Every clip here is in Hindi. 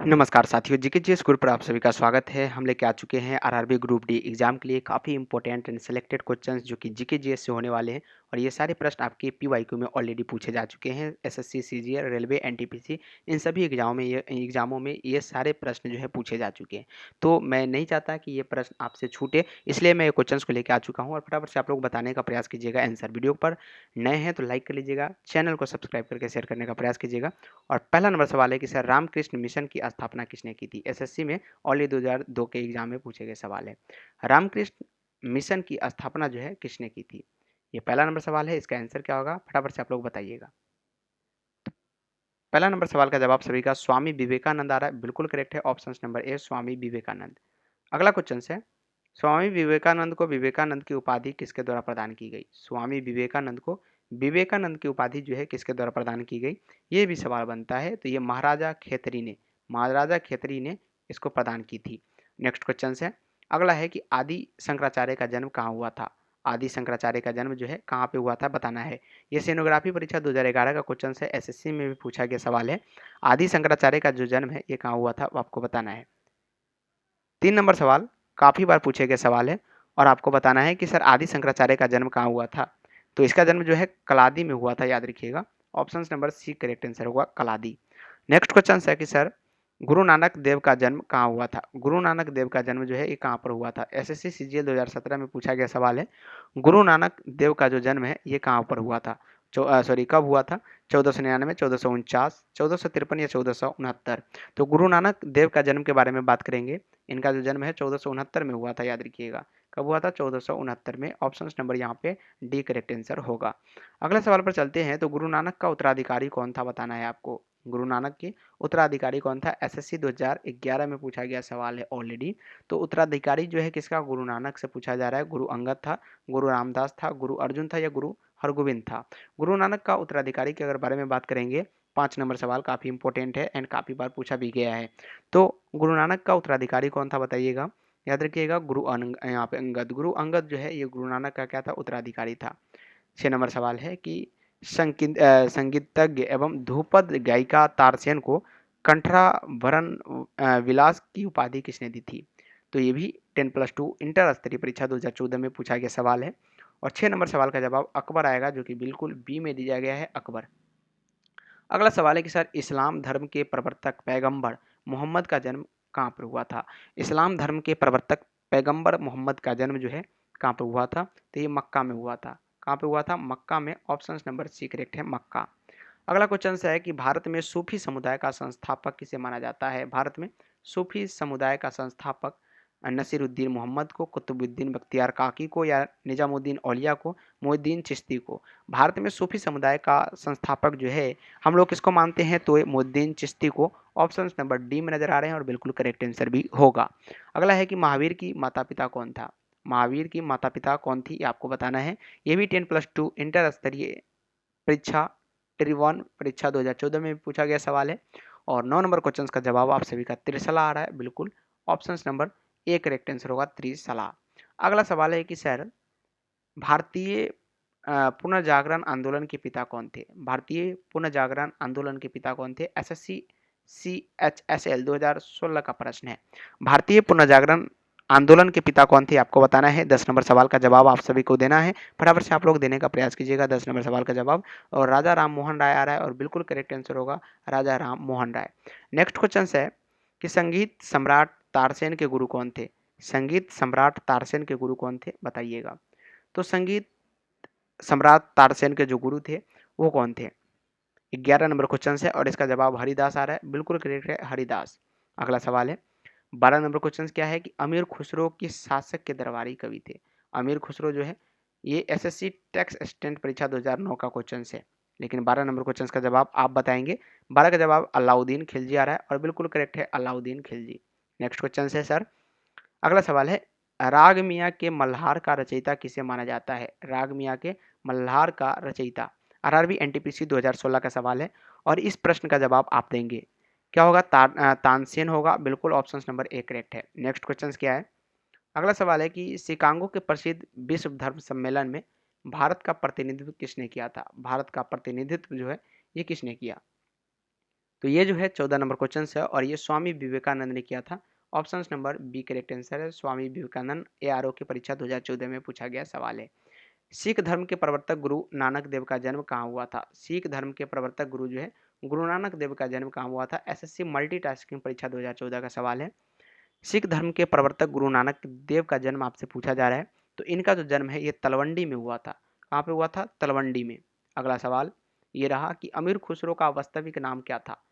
नमस्कार साथियों, जीके स्कूल पर आप सभी का स्वागत है। हम लेके आ चुके हैं आरआरबी ग्रुप डी एग्जाम के लिए काफ़ी इंपॉर्टेंट एंड सिलेक्टेड क्वेश्चंस जो कि जीके जीएस से होने वाले हैं और ये सारे प्रश्न आपके पीवाईक्यू में ऑलरेडी पूछे जा चुके हैं। एसएससी, सीजीएल, रेलवे, एनटीपीसी इन सभी एग्जामों में ये सारे प्रश्न जो है पूछे जा चुके हैं। तो मैं नहीं चाहता कि ये प्रश्न आपसे छूटे, इसलिए मैं ये क्वेश्चंस को लेकर आ चुका हूँ और फटाफट से आप लोग बताने का प्रयास कीजिएगा आंसर। वीडियो पर नए हैं तो लाइक कर लीजिएगा, चैनल को सब्सक्राइब करके शेयर करने का प्रयास कीजिएगा। और पहला नंबर सवाल है कि सर रामकृष्ण मिशन की स्थापना किसने की थी? एसएससी में ऑलरेडी 2002 के एग्जाम में पूछे गए सवाल है। रामकृष्ण मिशन की स्थापना जो है किसने की थी? ये पहला नंबर सवाल है। इसका आंसर क्या होगा फटाफट से आप लोग बताइएगा। पहला नंबर सवाल का जवाब सभी का स्वामी विवेकानंद आ रहा है। बिल्कुल करेक्ट है, option number A Swami Vivekananda. अगला क्वेश्चन है, स्वामी विवेकानंद को विवेकानंद की उपाधि किसके द्वारा प्रदान की गई? स्वामी विवेकानंद को विवेकानंद की उपाधि जो है किसके द्वारा प्रदान की गई? ये भी सवाल बनता है। तो ये महाराजा खेतरी ने इसको प्रदान की थी। नेक्स्ट क्वेश्चन है, अगला है कि आदि शंकराचार्य का जन्म कहाँ हुआ था? आदि शंकराचार्य का जन्म जो है कहाँ पे हुआ था बताना है। ये सेनोग्राफी परीक्षा 2011 का क्वेश्चन है, एसएससी में भी पूछा गया सवाल है। आदि शंकराचार्य का जो जन्म है ये कहाँ हुआ था वो आपको बताना है। 3 नंबर सवाल काफ़ी बार पूछे गए सवाल है और आपको बताना है कि सर आदि शंकराचार्य का जन्म कहाँ हुआ था? तो इसका जन्म जो है कलादी में हुआ था, याद रखिएगा। Option number C correct answer होगा, कलादी। नेक्स्ट क्वेश्चन है कि सर गुरु नानक देव का जन्म कहाँ हुआ था? गुरु नानक देव का जन्म जो है ये कहाँ पर हुआ था? एसएससी सीजीएल 2017 में पूछा गया सवाल है। गुरु नानक देव का जो जन्म है ये कहाँ पर हुआ था? कब हुआ था? 1499, 1449, 1453 या 1469। तो गुरु नानक देव का जन्म के बारे में बात करेंगे। इनका जो जन्म है 1469 में हुआ था, याद रखिएगा। कब हुआ था? 1469 में। ऑप्शन नंबर यहाँ पे डी करेक्ट आंसर होगा। अगले सवाल पर चलते हैं। तो गुरु नानक का उत्तराधिकारी कौन था बताना है आपको। गुरु नानक के उत्तराधिकारी कौन था? एसएससी 2011 में पूछा गया सवाल है ऑलरेडी। तो उत्तराधिकारी जो है किसका? गुरु नानक से पूछा जा रहा है। गुरु अंगद था, गुरु रामदास था, गुरु अर्जुन था या गुरु हरगोविंद था? गुरु नानक का उत्तराधिकारी के अगर बारे में बात करेंगे, 5 नंबर सवाल काफ़ी इंपॉर्टेंट है एंड काफ़ी बार पूछा भी गया है। तो गुरु नानक का उत्तराधिकारी कौन था बताइएगा। याद रखिएगा यहाँ पे अंगद। गुरु अंगद जो है ये गुरु नानक का क्या था? उत्तराधिकारी था। 6 नंबर सवाल है कि संगीतज्ञ एवं ध्रुपद गायिका तारसेन को कंठराभरण विलास की उपाधि किसने दी थी? तो ये भी 10+2 इंटर स्तरीय परीक्षा 2014 में पूछा गया सवाल है। और 6 नंबर सवाल का जवाब अकबर आएगा, जो कि बिल्कुल बी में दिया गया है, अकबर। अगला सवाल है कि सर इस्लाम धर्म के प्रवर्तक पैगंबर मोहम्मद का जन्म कहाँ पर हुआ था? इस्लाम धर्म के प्रवर्तक पैगंबर मोहम्मद का जन्म जो है कहाँ पर हुआ था? तो ये मक्का में हुआ था। कहाँ पे हुआ था? मक्का में। ऑप्शन नंबर सी करेक्ट है, मक्का। अगला क्वेश्चन है कि भारत में सूफी समुदाय का संस्थापक किसे माना जाता है? भारत में सूफी समुदाय का संस्थापक नसीरुद्दीन मोहम्मद को, कुतुबुद्दीन बख्तियार काकी को या निजामुद्दीन औलिया को, मोहिउद्दीन चिश्ती को? भारत में सूफी समुदाय का संस्थापक जो है हम लोग किसको मानते हैं? तो मोहिउद्दीन चिश्ती को। ऑप्शन नंबर डी में नजर आ रहे हैं और बिल्कुल करेक्ट आंसर भी होगा। अगला है कि महावीर की माता पिता कौन था? महावीर की माता पिता कौन थी ये आपको बताना है। ये भी 10+2 इंटर स्तरीय परीक्षा टिर 1 परीक्षा 2014 में भी पूछा गया सवाल है। और 9 नंबर क्वेश्चन का जवाब आप सभी का त्रिशला आ रहा है। बिल्कुल option number A correct answer होगा, त्रिशला। अगला सवाल है कि सर भारतीय पुनर्जागरण आंदोलन के पिता कौन थे? भारतीय पुनर्जागरण आंदोलन के पिता कौन थे? एसएससी CHSL 2016 का प्रश्न है। भारतीय पुनर्जागरण आंदोलन के पिता कौन थे आपको बताना है। 10 नंबर सवाल का जवाब आप सभी को देना है। फटाफट से आप लोग देने का प्रयास कीजिएगा 10 नंबर सवाल का जवाब। और राजा राम मोहन राय आ रहा है और बिल्कुल करेक्ट आंसर होगा राजा राम मोहन राय। नेक्स्ट क्वेश्चन है कि संगीत सम्राट तारसेन के गुरु कौन थे? संगीत सम्राट तारसेन के गुरु कौन थे बताइएगा। तो संगीत सम्राट तारसेन के जो गुरु थे वो कौन थे? 11 नंबर क्वेश्चन है और इसका जवाब हरिदास आ रहा है। बिल्कुल करेक्ट है, हरिदास। अगला सवाल है 12 नंबर क्वेश्चन क्या है कि अमीर खुसरो किस शासक के दरबारी कवि थे? अमीर खुसरो जो है ये एसएससी टेक्स्ट असिस्टेंट परीक्षा 2009 का क्वेश्चन है। लेकिन 12 नंबर क्वेश्चन का जवाब आप बताएंगे। 12 का जवाब अलाउद्दीन खिलजी आ रहा है और बिल्कुल करेक्ट है, अलाउद्दीन खिलजी। नेक्स्ट क्वेश्चन है सर, अगला सवाल है राग मियाँ के मल्हार का रचयिता किसे माना जाता है? राग मियाँ के मल्हार का रचयिता आरआरबी एनटीपीसी 2016 का सवाल है और इस प्रश्न का जवाब आप देंगे। क्या होगा? तानसेन होगा। बिल्कुल ऑप्शन नंबर ए करेक्ट है। नेक्स्ट क्वेश्चन क्या है? अगला सवाल है कि शिकागो के प्रसिद्ध विश्व धर्म सम्मेलन में भारत का प्रतिनिधित्व किसने किया था? भारत का प्रतिनिधित्व जो है ये किसने किया? तो ये जो है 14 नंबर क्वेश्चन है और ये स्वामी विवेकानंद ने किया था। Option number B correct answer है। स्वामी विवेकानंद एआरओ की परीक्षा 2014 में पूछा गया सवाल है। सिख धर्म के प्रवर्तक गुरु नानक देव का जन्म कहाँ हुआ था? सिख धर्म के प्रवर्तक गुरु जो है गुरु नानक देव का जन्म कहाँ हुआ था? एसएससी मल्टीटास्किंग परीक्षा 2014 का सवाल है। सिख धर्म के प्रवर्तक गुरु नानक देव का जन्म आपसे पूछा जा रहा है, तो इनका जो जन्म है ये तलवंडी में हुआ था। कहाँ पे हुआ था? तलवंडी में। अगला सवाल ये रहा कि अमीर खुसरो का वास्तविक नाम क्या था?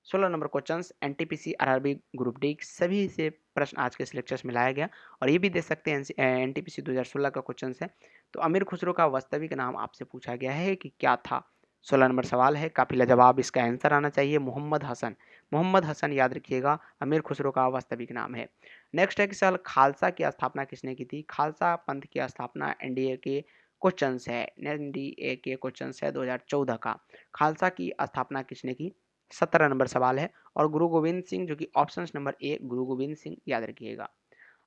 16 number question NTPC RRB group D सभी से प्रश्न आज के इस लेक्चर्स में लाया गया और ये भी दे सकते हैं एनटीपीसी 2016 का क्वेश्चन है। तो अमीर खुसरो का वास्तविक नाम आपसे पूछा गया है कि क्या था? 16 नंबर सवाल है, काफी लाजवाब इसका आंसर आना चाहिए मोहम्मद हसन। मोहम्मद हसन याद रखिएगा अमीर खुसरो का वास्तविक नाम है। नेक्स्ट है कि सर खालसा की स्थापना किसने की थी? खालसा पंथ की स्थापना एनडीए के क्वेश्चन है, एनडीए के क्वेश्चन है 2014 का। खालसा की स्थापना किसने की? 17 नंबर सवाल है और गुरु गोविंद सिंह जो कि ऑप्शन नंबर ए गुरु गोविंद सिंह याद रखिएगा।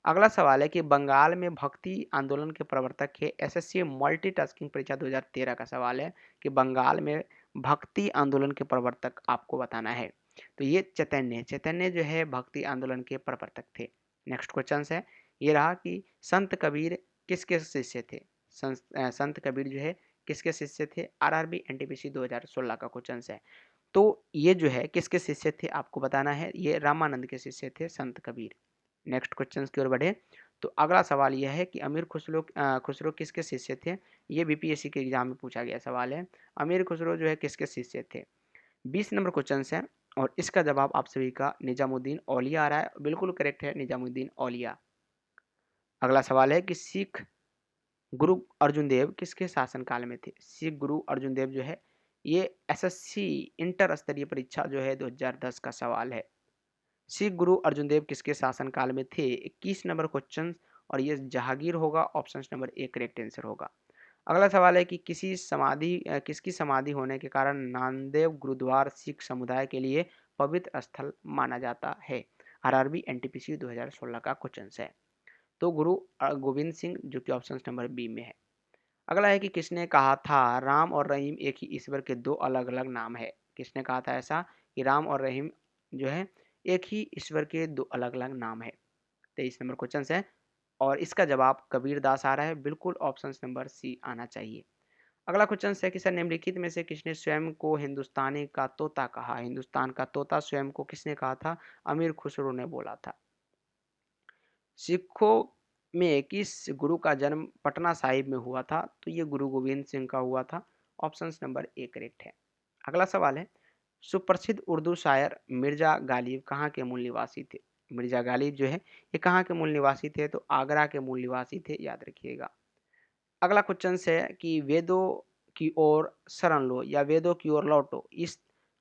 अगला सवाल है कि बंगाल में भक्ति आंदोलन के प्रवर्तक है। एसएससी मल्टीटास्किंग परीक्षा 2013 का सवाल है कि बंगाल में भक्ति आंदोलन के प्रवर्तक आपको बताना है। तो ये चैतन्य जो है भक्ति आंदोलन के प्रवर्तक थे। नेक्स्ट क्वेश्चन है ये रहा कि संत कबीर किसके शिष्य थे? संत कबीर जो है किसके शिष्य थे? आरआरबी एनटीपीसी 2016 का क्वेश्चन है। तो ये जो है किसके शिष्य थे आपको बताना है। ये रामानंद के शिष्य थे संत कबीर। नेक्स्ट क्वेश्चन की ओर बढ़े तो अगला सवाल यह है कि अमीर खुसरो किसके शिष्य थे? ये बीपीएससी के एग्जाम में पूछा गया सवाल है। अमीर खुसरो जो है किसके शिष्य थे? 20 नंबर क्वेश्चन है और इसका जवाब आप सभी का निजामुद्दीन औलिया आ रहा है। बिल्कुल करेक्ट है, निजामुद्दीन औलिया। अगला सवाल है कि सिख गुरु अर्जुन देव किसके शासनकाल में थे? सिख गुरु अर्जुन देव जो है ये एसएससी इंटर स्तरीय परीक्षा जो है 2010 का सवाल है। सिख गुरु अर्जुन देव किसके शासनकाल में थे? 21 नंबर क्वेश्चन और ये जहांगीर होगा। Option number A correct answer होगा। अगला सवाल है कि किसकी समाधि होने के कारण नामदेव गुरुद्वार सिख समुदाय के लिए पवित्र स्थल माना जाता है? आरआरबी एनटीपीसी 2016 का क्वेश्चन है। तो गुरु गोविंद सिंह जो कि ऑप्शन नंबर बी में है। अगला है कि किसने कहा था राम और रहीम एक ही ईश्वर के दो अलग अलग नाम है? किसने कहा था ऐसा कि राम और रहीम जो है एक ही ईश्वर के दो अलग अलग नाम है? 23 नंबर क्वेश्चन है और इसका जवाब कबीर दास आ रहा है। बिल्कुल ऑप्शन नंबर सी आना चाहिए। अगला क्वेश्चन है कि सर निम्नलिखित में से किसने स्वयं को हिंदुस्तानी का तोता कहा? हिंदुस्तान का तोता स्वयं को किसने कहा था? अमीर खुसरो ने बोला था। सिखों में किस गुरु का जन्म पटना साहिब में हुआ था? तो ये गुरु गोविंद सिंह का हुआ था। ऑप्शन नंबर ए करेक्ट है। अगला सवाल है सुप्रसिद्ध उर्दू शायर मिर्जा गालिब कहाँ के मूल निवासी थे? मिर्जा गालिब जो है ये कहाँ के मूल निवासी थे? तो आगरा के मूल निवासी थे, याद रखिएगा। अगला क्वेश्चन है कि वेदों की ओर शरण लो या वेदों की ओर लौटो इस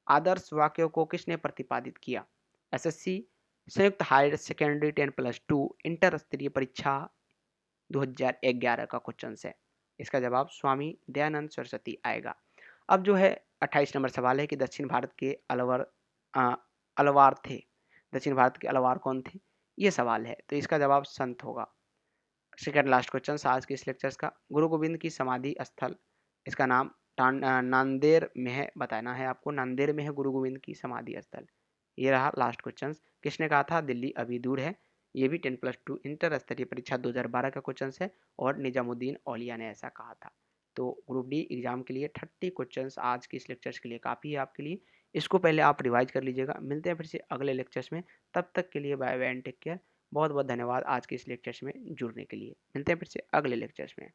आदर्श वाक्य को किसने प्रतिपादित किया? एसएससी संयुक्त हायर सेकेंडरी 10+2 इंटर स्तरीय परीक्षा 2011 का क्वेश्चन है। इसका जवाब स्वामी दयानंद सरस्वती आएगा। अब जो है 28 नंबर सवाल है कि दक्षिण भारत के अलवार थे। दक्षिण भारत के अलवार कौन थे? ये सवाल है, तो इसका जवाब संत होगा। सेकंड लास्ट क्वेश्चन आज के इस लेक्चर्स का, गुरु गोविंद की समाधि स्थल इसका नाम नांदेड़ में है, बताना है आपको। नांदेड़ में है गुरु गोविंद की समाधि स्थल। ये रहा लास्ट क्वेश्चन। किसने कहा था दिल्ली अभी दूर है? ये भी 10+2 इंटर स्तरीय परीक्षा 2012 का क्वेश्चन है और निजामुद्दीन औलिया ने ऐसा कहा था। तो ग्रुप डी एग्जाम के लिए 30 क्वेश्चन आज के इस लेक्चर्स के लिए काफ़ी है आपके लिए। इसको पहले आप रिवाइज कर लीजिएगा। मिलते हैं फिर से अगले लेक्चर्स में, तब तक के लिए bye bye and take care. बहुत बहुत धन्यवाद आज के इस लेक्चर्स में जुड़ने के लिए। मिलते हैं फिर से अगले लेक्चर्स में।